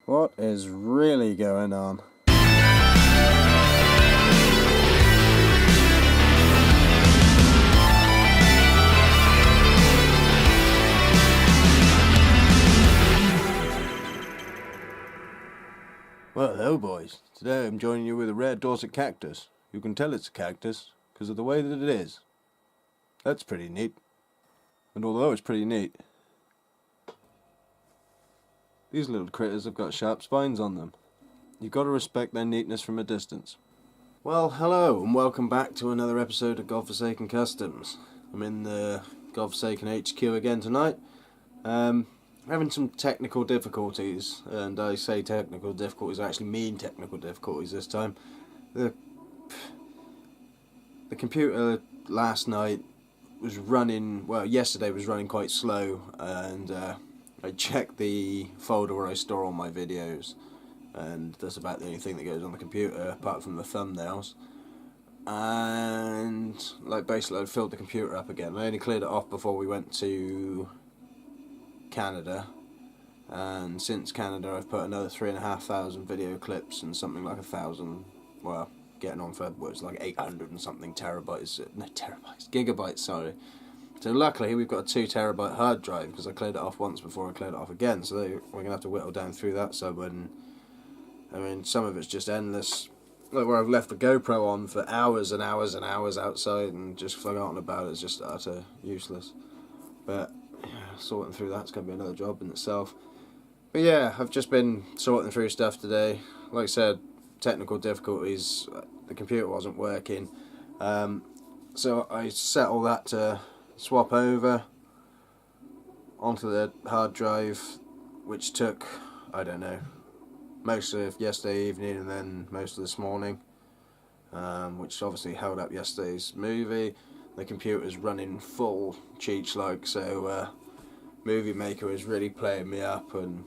What is really going on? Well, hello boys. Today I'm joining you with a rare Dorset cactus. You can tell it's a cactus because of the way that it is. That's pretty neat. And although it's pretty neat, these little critters have got sharp spines on them. You've got to respect their neatness from a distance. Well, hello and welcome back to another episode of Godforsaken Customs. I'm in the Godforsaken HQ again tonight. Having some technical difficulties, and I say technical difficulties, I actually mean technical difficulties this time. The computer last night was running, well, yesterday was running quite slow, and I checked the folder where I store all my videos, and that's about the only thing that goes on the computer apart from the thumbnails. And basically I filled the computer up again. I only cleared it off before we went to Canada, and since Canada I've put another 3,500 video clips and something like 1,000, well, getting on for it's like 800 and something gigabytes, sorry. So luckily we've got a 2 terabyte hard drive because I cleared it off once before I cleared it off again, so we're going to have to whittle down through that some, and I mean some of it's just endless, like where I've left the GoPro on for hours and hours and hours outside and just forgotten about it. It's just utter useless. But yeah, sorting through that's going to be another job in itself. But yeah, I've just been sorting through stuff today. Like I said, technical difficulties, the computer wasn't working, so I set all that to swap over onto the hard drive, which took, I don't know, most of yesterday evening and then most of this morning, which obviously held up yesterday's movie. The computer's running full cheech like, so Movie Maker is really playing me up, and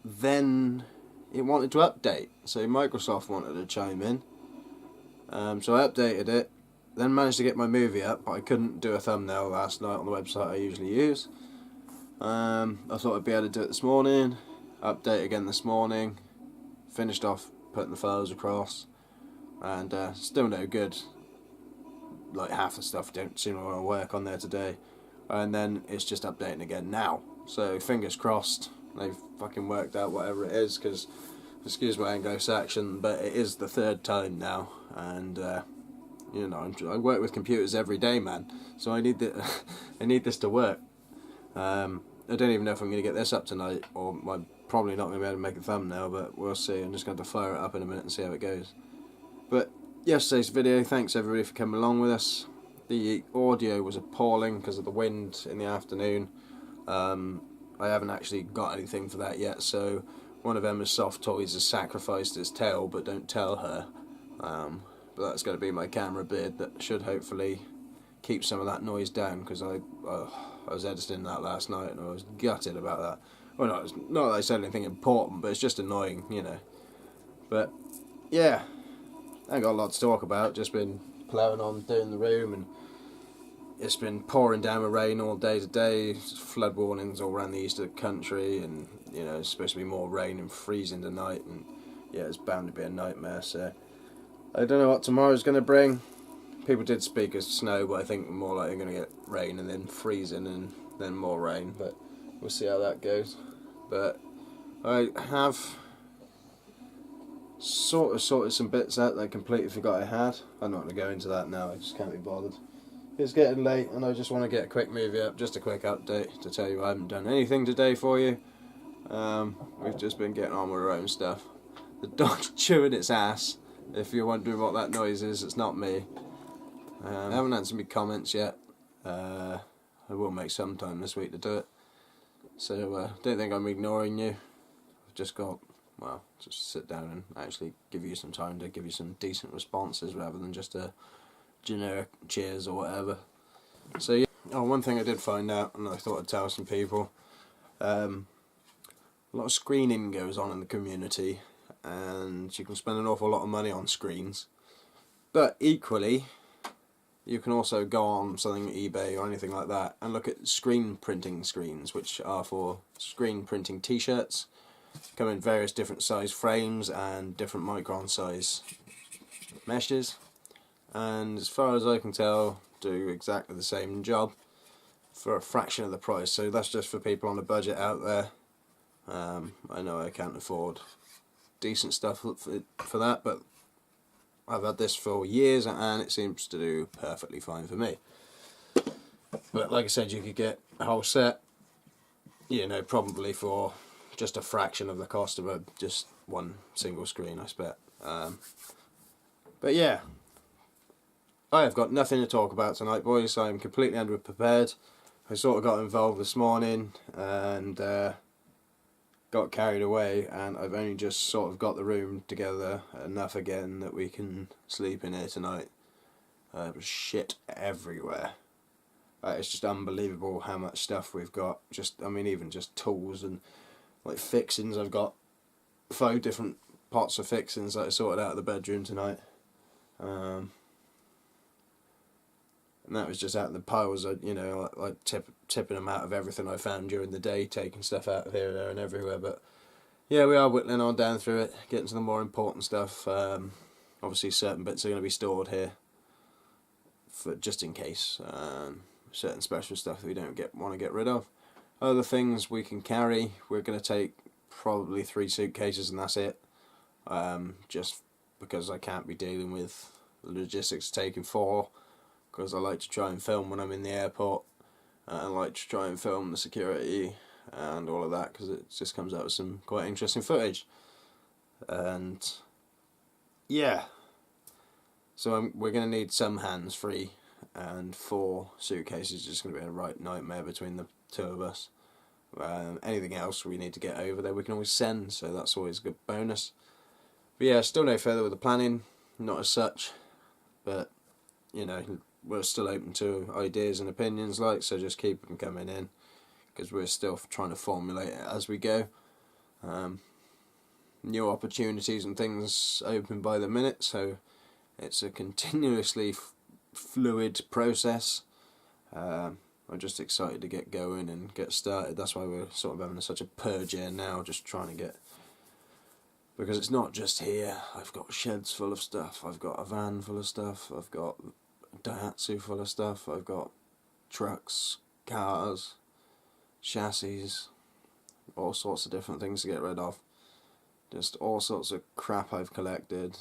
then it wanted to update, so Microsoft wanted to chime in, so I updated it, then managed to get my movie up, but I couldn't do a thumbnail last night on the website I usually use. I thought I'd be able to do it this morning, update again this morning, finished off putting the files across, and still no good. Like half the stuff don't seem to want to work on there today, and then it's just updating again now, so fingers crossed they've fucking worked out whatever it is, because excuse my Anglo-Saxon, but it is the 3rd time now, and you know, I work with computers every day, man, so I need I need this to work. I don't even know if I'm going to get this up tonight, or I'm probably not going to be able to make a thumbnail, but we'll see. I'm just going to fire it up in a minute and see how it goes. But yesterday's video, thanks everybody for coming along with us. The audio was appalling because of the wind in the afternoon. I haven't actually got anything for that yet, so one of Emma's soft toys has sacrificed its tail, but don't tell her. But that's going to be my camera beard that should hopefully keep some of that noise down, because I was editing that last night and I was gutted about that. Well, not that I said anything important, but it's just annoying, you know. But yeah, I ain't got a lot to talk about, just been ploughing on doing the room, and it's been pouring down with rain all day today, flood warnings all around the east of the country, and you know, it's supposed to be more rain and freezing tonight, and yeah, it's bound to be a nightmare, so I don't know what tomorrow's going to bring. People did speak of snow, but I think more likely going to get rain and then freezing and then more rain, but we'll see how that goes. But I have sort of sorted some bits out that I completely forgot I had. I'm not going to go into that now, I just can't be bothered. It's getting late and I just want to get a quick movie up, just a quick update to tell you I haven't done anything today for you. We've just been getting on with our own stuff. The dog's chewing its ass. If you're wondering what that noise is, it's not me. I haven't answered my comments yet. I will make some time this week to do it. So don't think I'm ignoring you. I've just got, well, just sit down and actually give you some time to give you some decent responses rather than just a generic cheers or whatever. So yeah. Oh, one thing I did find out, and I thought I'd tell some people, a lot of screening goes on in the community, and you can spend an awful lot of money on screens, but equally you can also go on something eBay or anything like that and look at screen printing screens, which are for screen printing t-shirts. Come in various different size frames and different micron size meshes, and as far as I can tell, do exactly the same job for a fraction of the price. So that's just for people on a budget out there. I know I can't afford decent stuff for that, but I've had this for years and it seems to do perfectly fine for me. But like I said, you could get a whole set, you know, probably for just a fraction of the cost of just one single screen, I expect. But yeah, I have got nothing to talk about tonight, boys. I'm completely underprepared. I sort of got involved this morning and got carried away, and I've only just sort of got the room together enough again that we can sleep in here tonight. There's shit everywhere. It's just unbelievable how much stuff we've got. I mean, even just tools and like fixings. I've got 5 different pots of fixings that I sorted out of the bedroom tonight. And that was just out of the piles, you know, like tipping them out of everything I found during the day, taking stuff out of here, there and everywhere. But yeah, we are whittling on down through it, getting to the more important stuff. Obviously certain bits are going to be stored here for just in case. Certain special stuff that we don't want to get rid of. Other things we can carry, we're going to take probably 3 suitcases and that's it. Just because I can't be dealing with the logistics of taking 4. Because I like to try and film when I'm in the airport, and I like to try and film the security and all of that, because it just comes out with some quite interesting footage. And yeah, so we're going to need some hands free, and 4 suitcases is just going to be a right nightmare between the 2 of us. Anything else we need to get over there we can always send, so that's always a good bonus. But yeah, still no further with the planning, not as such, but you know, we're still open to ideas and opinions, so just keep them coming in, because we're still trying to formulate it as we go. New opportunities and things open by the minute, so it's a continuously fluid process. I'm just excited to get going and get started. That's why we're sort of having such a purge here now, just trying to get, because it's not just here. I've got sheds full of stuff, I've got a van full of stuff, I've got Daihatsu full of stuff, I've got trucks, cars, chassis, all sorts of different things to get rid of. Just all sorts of crap I've collected.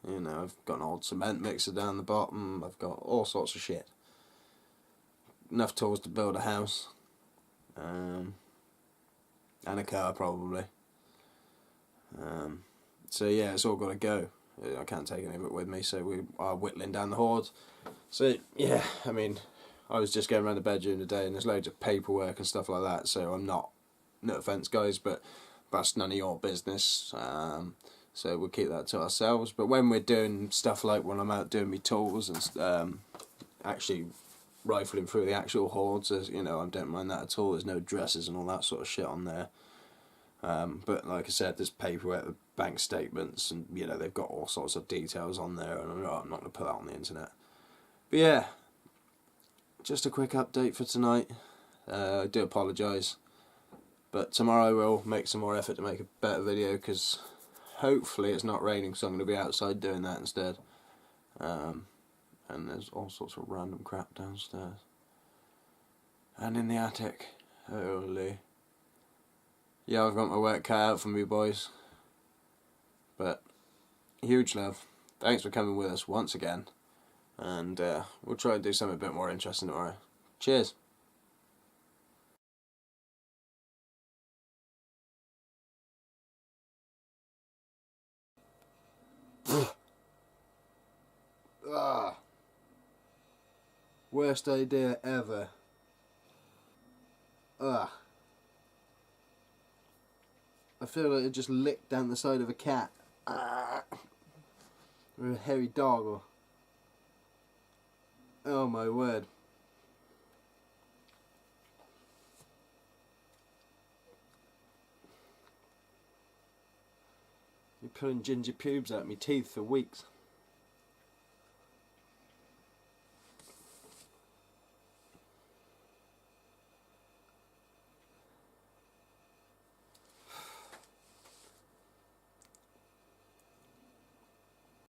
You know, I've got an old cement mixer down the bottom, I've got all sorts of shit. Enough tools to build a house. And a car probably. So yeah, it's all got to go. I can't take any of it with me, so we are whittling down the hoard. So yeah, I mean, I was just going around the bedroom today and there's loads of paperwork and stuff like that, so I'm not, no offence guys, but that's none of your business. So we'll keep that to ourselves. But when we're doing stuff like when I'm out doing my tools and actually rifling through the actual hoards, you know, I don't mind that at all. There's no dresses and all that sort of shit on there. But like I said, there's paperwork, bank statements, and you know, they've got all sorts of details on there, and I'm not going to put that on the internet. But yeah, just a quick update for tonight. I do apologise, but tomorrow we'll make some more effort to make a better video, because hopefully it's not raining, so I'm going to be outside doing that instead. And there's all sorts of random crap downstairs and in the attic. Holy. Yeah, I've got my work cut out for me, boys. But huge love. Thanks for coming with us once again. And we'll try and do something a bit more interesting tomorrow. Cheers. Worst idea ever. I feel like it just licked down the side of a cat. Or a hairy dog. Or... oh my word. You're pulling ginger pubes out of my teeth for weeks.